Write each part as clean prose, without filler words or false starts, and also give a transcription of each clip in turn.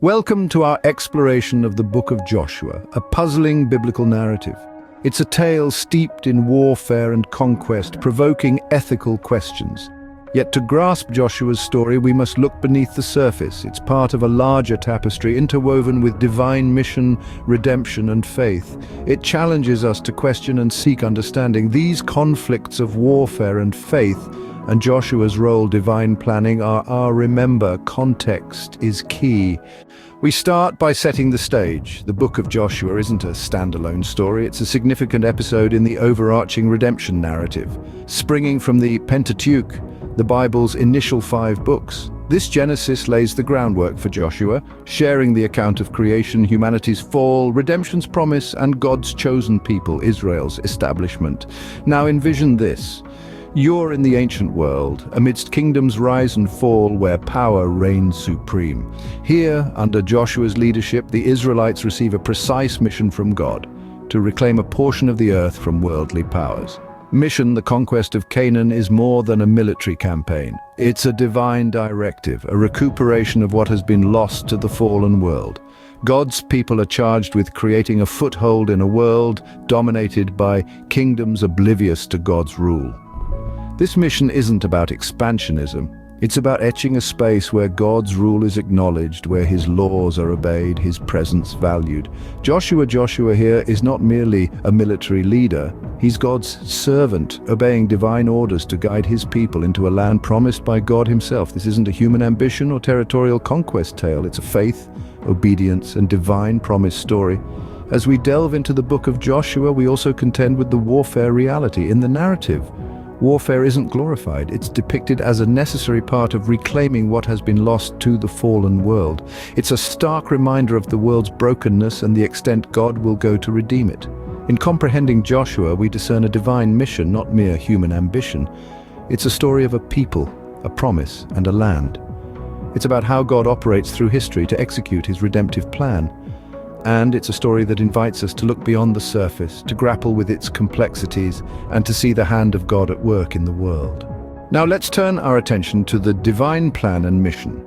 Welcome to our exploration of the Book of Joshua, a puzzling biblical narrative. It's a tale steeped in warfare and conquest, provoking ethical questions. Yet to grasp Joshua's story, we must look beneath the surface. It's part of a larger tapestry interwoven with divine mission, redemption, and faith. It challenges us to question and seek understanding. These conflicts of warfare and faith and Joshua's role, divine planning, are our remember. Context is key. We start by setting the stage. The book of Joshua isn't a standalone story, it's a significant episode in the overarching redemption narrative. Springing from the Pentateuch, the Bible's initial 5 books, this Genesis lays the groundwork for Joshua, sharing the account of creation, humanity's fall, redemption's promise, and God's chosen people, Israel's establishment. Now envision this. You're in the ancient world, amidst kingdoms rise and fall where power reigns supreme. Here, under Joshua's leadership, the Israelites receive a precise mission from God, to reclaim a portion of the earth from worldly powers. Mission, the conquest of Canaan, is more than a military campaign. It's a divine directive, a recuperation of what has been lost to the fallen world. God's people are charged with creating a foothold in a world dominated by kingdoms oblivious to God's rule. This mission isn't about expansionism. It's about etching a space where God's rule is acknowledged, where His laws are obeyed, His presence valued. Joshua here is not merely a military leader. He's God's servant, obeying divine orders to guide His people into a land promised by God Himself. This isn't a human ambition or territorial conquest tale. It's a faith, obedience, and divine promise story. As we delve into the book of Joshua, we also contend with the warfare reality. In the narrative, warfare isn't glorified. It's depicted as a necessary part of reclaiming what has been lost to the fallen world. It's a stark reminder of the world's brokenness and the extent God will go to redeem it. In comprehending Joshua, we discern a divine mission, not mere human ambition. It's a story of a people, a promise, and a land. It's about how God operates through history to execute His redemptive plan. And it's a story that invites us to look beyond the surface, to grapple with its complexities, and to see the hand of God at work in the world. Now let's turn our attention to the divine plan and mission.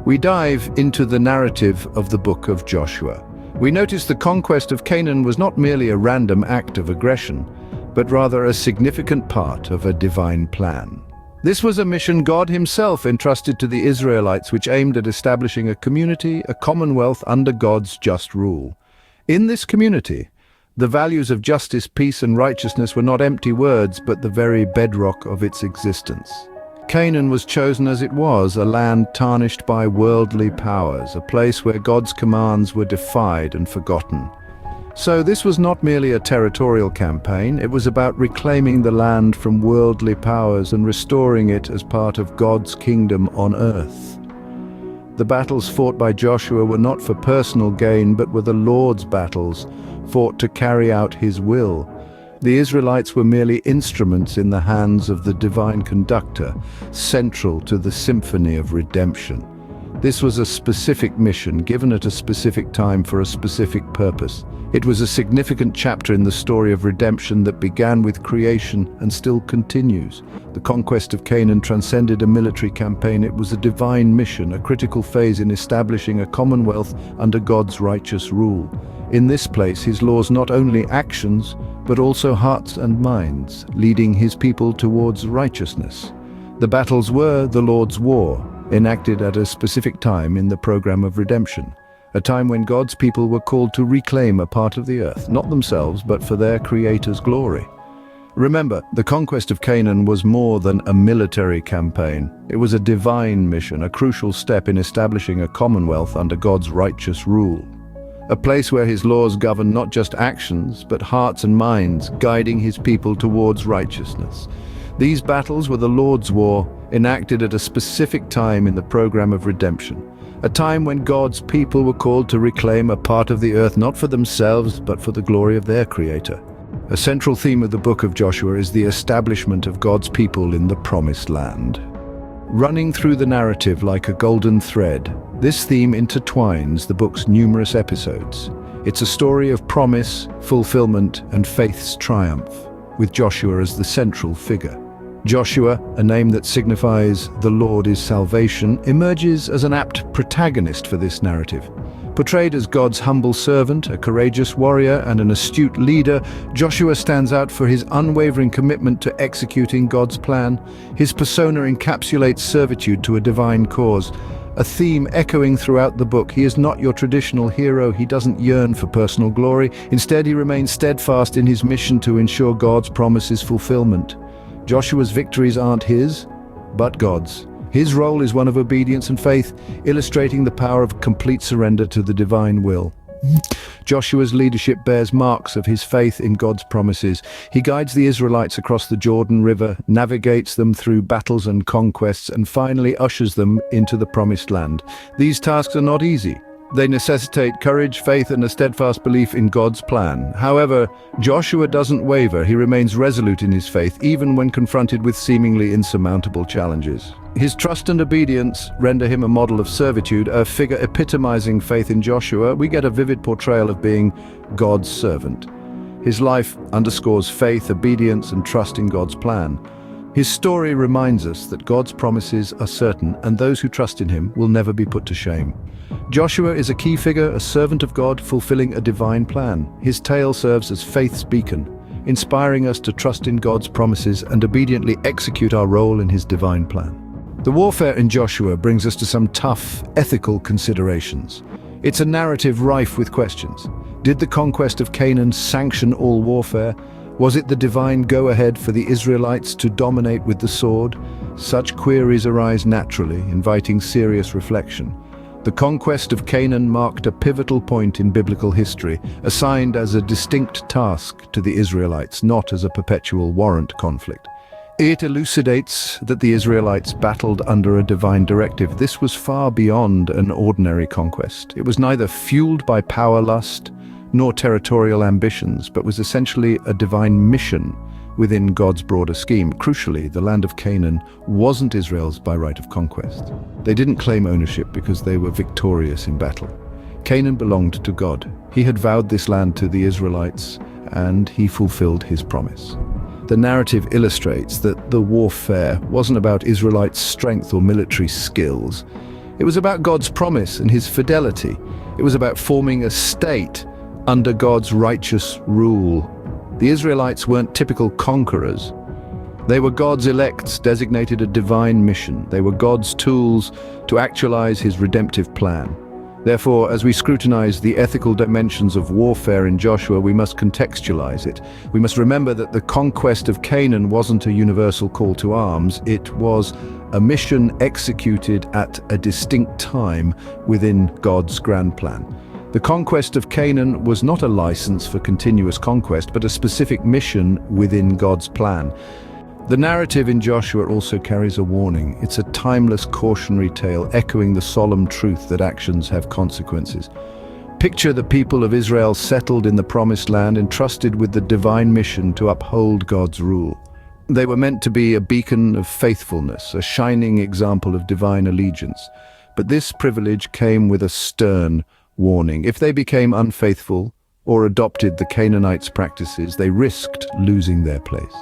We dive into the narrative of the book of Joshua. We notice the conquest of Canaan was not merely a random act of aggression, but rather a significant part of a divine plan. This was a mission God Himself entrusted to the Israelites, which aimed at establishing a community, a commonwealth under God's just rule. In this community, the values of justice, peace, and righteousness were not empty words, but the very bedrock of its existence. Canaan was chosen as it was, a land tarnished by worldly powers, a place where God's commands were defied and forgotten. So this was not merely a territorial campaign, it was about reclaiming the land from worldly powers and restoring it as part of God's kingdom on earth. The battles fought by Joshua were not for personal gain, but were the Lord's battles, fought to carry out His will. The Israelites were merely instruments in the hands of the divine conductor, central to the symphony of redemption. This was a specific mission, given at a specific time for a specific purpose. It was a significant chapter in the story of redemption that began with creation and still continues. The conquest of Canaan transcended a military campaign. It was a divine mission, a critical phase in establishing a commonwealth under God's righteous rule. In this place, His laws not only actions, but also hearts and minds, leading His people towards righteousness. The battles were the Lord's war, enacted at a specific time in the program of redemption, a time when God's people were called to reclaim a part of the earth, not themselves, but for their Creator's glory. Remember, the conquest of Canaan was more than a military campaign. It was a divine mission, a crucial step in establishing a commonwealth under God's righteous rule. A place where His laws govern not just actions, but hearts and minds, guiding His people towards righteousness. These battles were the Lord's war, enacted at a specific time in the program of redemption, a time when God's people were called to reclaim a part of the earth not for themselves, but for the glory of their Creator. A central theme of the book of Joshua is the establishment of God's people in the Promised Land. Running through the narrative like a golden thread, this theme intertwines the book's numerous episodes. It's a story of promise, fulfillment, and faith's triumph, with Joshua as the central figure. Joshua, a name that signifies "the Lord is salvation," emerges as an apt protagonist for this narrative. Portrayed as God's humble servant, a courageous warrior, and an astute leader, Joshua stands out for his unwavering commitment to executing God's plan. His persona encapsulates servitude to a divine cause, a theme echoing throughout the book. He is not your traditional hero. He doesn't yearn for personal glory. Instead, he remains steadfast in his mission to ensure God's promises' fulfillment. Joshua's victories aren't his, but God's. His role is one of obedience and faith, illustrating the power of complete surrender to the divine will. Joshua's leadership bears marks of his faith in God's promises. He guides the Israelites across the Jordan River, navigates them through battles and conquests, and finally ushers them into the promised land. These tasks are not easy. They necessitate courage, faith, and a steadfast belief in God's plan. However, Joshua doesn't waver. He remains resolute in his faith, even when confronted with seemingly insurmountable challenges. His trust and obedience render him a model of servitude, a figure epitomizing faith in Joshua. We get a vivid portrayal of being God's servant. His life underscores faith, obedience, and trust in God's plan. His story reminds us that God's promises are certain, and those who trust in him will never be put to shame. Joshua is a key figure, a servant of God fulfilling a divine plan. His tale serves as faith's beacon, inspiring us to trust in God's promises and obediently execute our role in his divine plan. The warfare in Joshua brings us to some tough, ethical considerations. It's a narrative rife with questions. Did the conquest of Canaan sanction all warfare? Was it the divine go-ahead for the Israelites to dominate with the sword? Such queries arise naturally, inviting serious reflection. The conquest of Canaan marked a pivotal point in biblical history, assigned as a distinct task to the Israelites, not as a perpetual warrant conflict. It elucidates that the Israelites battled under a divine directive. This was far beyond an ordinary conquest. It was neither fueled by power lust nor territorial ambitions, but was essentially a divine mission within God's broader scheme. Crucially, the land of Canaan wasn't Israel's by right of conquest. They didn't claim ownership because they were victorious in battle. Canaan belonged to God. He had vowed this land to the Israelites, and he fulfilled his promise. The narrative illustrates that the warfare wasn't about Israelites' strength or military skills. It was about God's promise and his fidelity. It was about forming a state under God's righteous rule. The Israelites weren't typical conquerors. They were God's elects, designated a divine mission. They were God's tools to actualize his redemptive plan. Therefore, as we scrutinize the ethical dimensions of warfare in Joshua, we must contextualize it. We must remember that the conquest of Canaan wasn't a universal call to arms. It was a mission executed at a distinct time within God's grand plan. The conquest of Canaan was not a license for continuous conquest, but a specific mission within God's plan. The narrative in Joshua also carries a warning. It's a timeless cautionary tale, echoing the solemn truth that actions have consequences. Picture the people of Israel settled in the promised land, entrusted with the divine mission to uphold God's rule. They were meant to be a beacon of faithfulness, a shining example of divine allegiance. But this privilege came with a stern warning. If they became unfaithful or adopted the Canaanites' practices, they risked losing their place.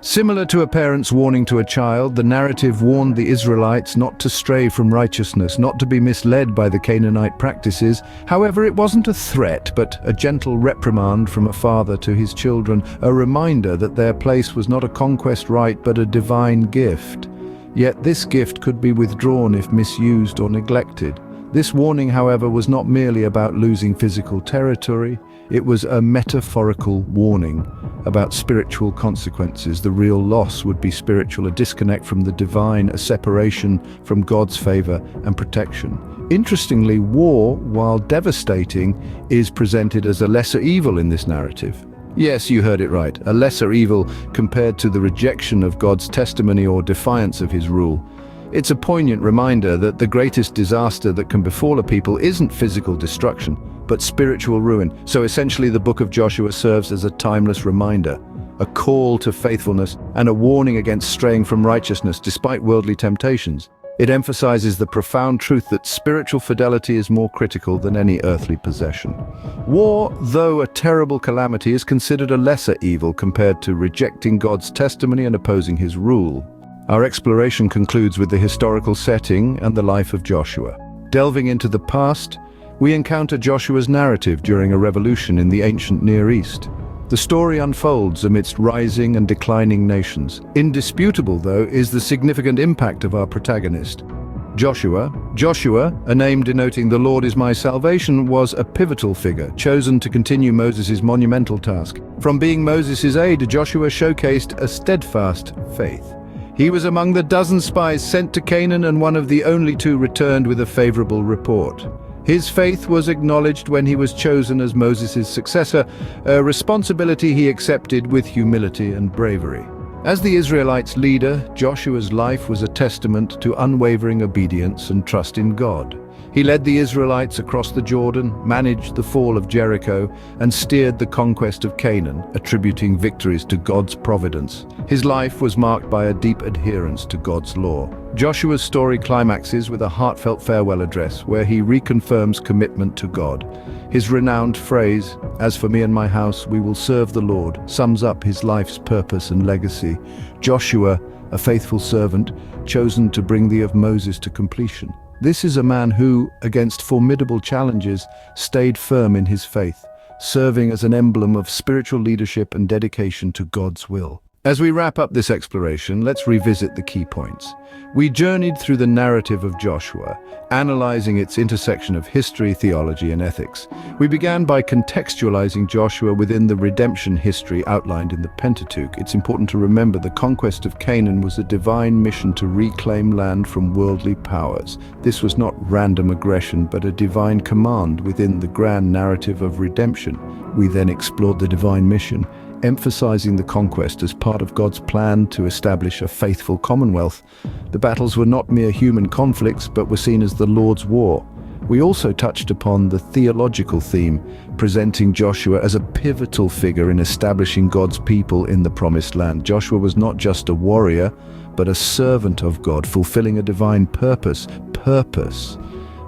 Similar to a parent's warning to a child, the narrative warned the Israelites not to stray from righteousness, not to be misled by the Canaanite practices. However, it wasn't a threat, but a gentle reprimand from a father to his children, a reminder that their place was not a conquest right, but a divine gift. Yet this gift could be withdrawn if misused or neglected. This warning, however, was not merely about losing physical territory. It was a metaphorical warning about spiritual consequences. The real loss would be spiritual, a disconnect from the divine, a separation from God's favor and protection. Interestingly, war, while devastating, is presented as a lesser evil in this narrative. Yes, you heard it right, a lesser evil compared to the rejection of God's testimony or defiance of his rule. It's a poignant reminder that the greatest disaster that can befall a people isn't physical destruction, but spiritual ruin. So essentially, the book of Joshua serves as a timeless reminder, a call to faithfulness, and a warning against straying from righteousness despite worldly temptations. It emphasizes the profound truth that spiritual fidelity is more critical than any earthly possession. War, though a terrible calamity, is considered a lesser evil compared to rejecting God's testimony and opposing his rule. Our exploration concludes with the historical setting and the life of Joshua. Delving into the past, we encounter Joshua's narrative during a revolution in the ancient Near East. The story unfolds amidst rising and declining nations. Indisputable, though, is the significant impact of our protagonist. Joshua, a name denoting "the Lord is my salvation," was a pivotal figure, chosen to continue Moses' monumental task. From being Moses' aide, Joshua showcased a steadfast faith. He was among the dozen spies sent to Canaan and one of the only two returned with a favorable report. His faith was acknowledged when he was chosen as Moses' successor, a responsibility he accepted with humility and bravery. As the Israelites' leader, Joshua's life was a testament to unwavering obedience and trust in God. He led the Israelites across the Jordan, managed the fall of Jericho, and steered the conquest of Canaan, attributing victories to God's providence. His life was marked by a deep adherence to God's law. Joshua's story climaxes with a heartfelt farewell address where he reconfirms commitment to God. His renowned phrase, "As for me and my house, we will serve the Lord," sums up his life's purpose and legacy. Joshua, a faithful servant, chosen to bring the of Moses to completion. This is a man who, against formidable challenges, stayed firm in his faith, serving as an emblem of spiritual leadership and dedication to God's will. As we wrap up this exploration, let's revisit the key points. We journeyed through the narrative of Joshua, analyzing its intersection of history, theology, and ethics. We began by contextualizing Joshua within the redemption history outlined in the Pentateuch. It's important to remember the conquest of Canaan was a divine mission to reclaim land from worldly powers. This was not random aggression, but a divine command within the grand narrative of redemption. We then explored the divine mission, emphasizing the conquest as part of God's plan to establish a faithful commonwealth. The battles were not mere human conflicts, but were seen as the Lord's war. We also touched upon the theological theme, presenting Joshua as a pivotal figure in establishing God's people in the promised land. Joshua was not just a warrior, but a servant of God, fulfilling a divine purpose.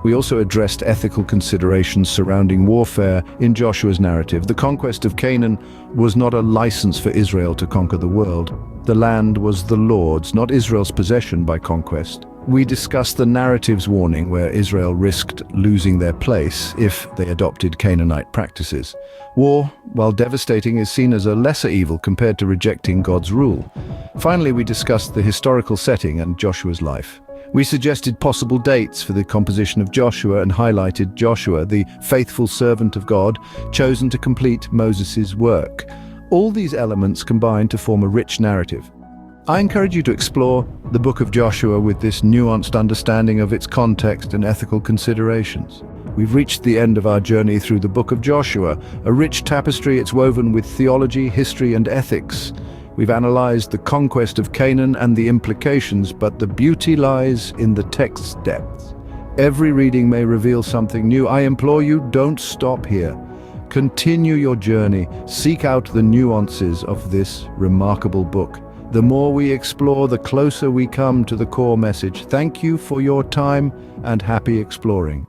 We also addressed ethical considerations surrounding warfare in Joshua's narrative. The conquest of Canaan was not a license for Israel to conquer the world. The land was the Lord's, not Israel's possession by conquest. We discussed the narrative's warning where Israel risked losing their place if they adopted Canaanite practices. War, while devastating, is seen as a lesser evil compared to rejecting God's rule. Finally, we discussed the historical setting and Joshua's life. We suggested possible dates for the composition of Joshua and highlighted Joshua, the faithful servant of God, chosen to complete Moses' work. All these elements combine to form a rich narrative. I encourage you to explore the book of Joshua with this nuanced understanding of its context and ethical considerations. We've reached the end of our journey through the book of Joshua, a rich tapestry. It's woven with theology, history, and ethics. We've analyzed the conquest of Canaan and the implications, but the beauty lies in the text's depths. Every reading may reveal something new. I implore you, don't stop here. Continue your journey. Seek out the nuances of this remarkable book. The more we explore, the closer we come to the core message. Thank you for your time and happy exploring.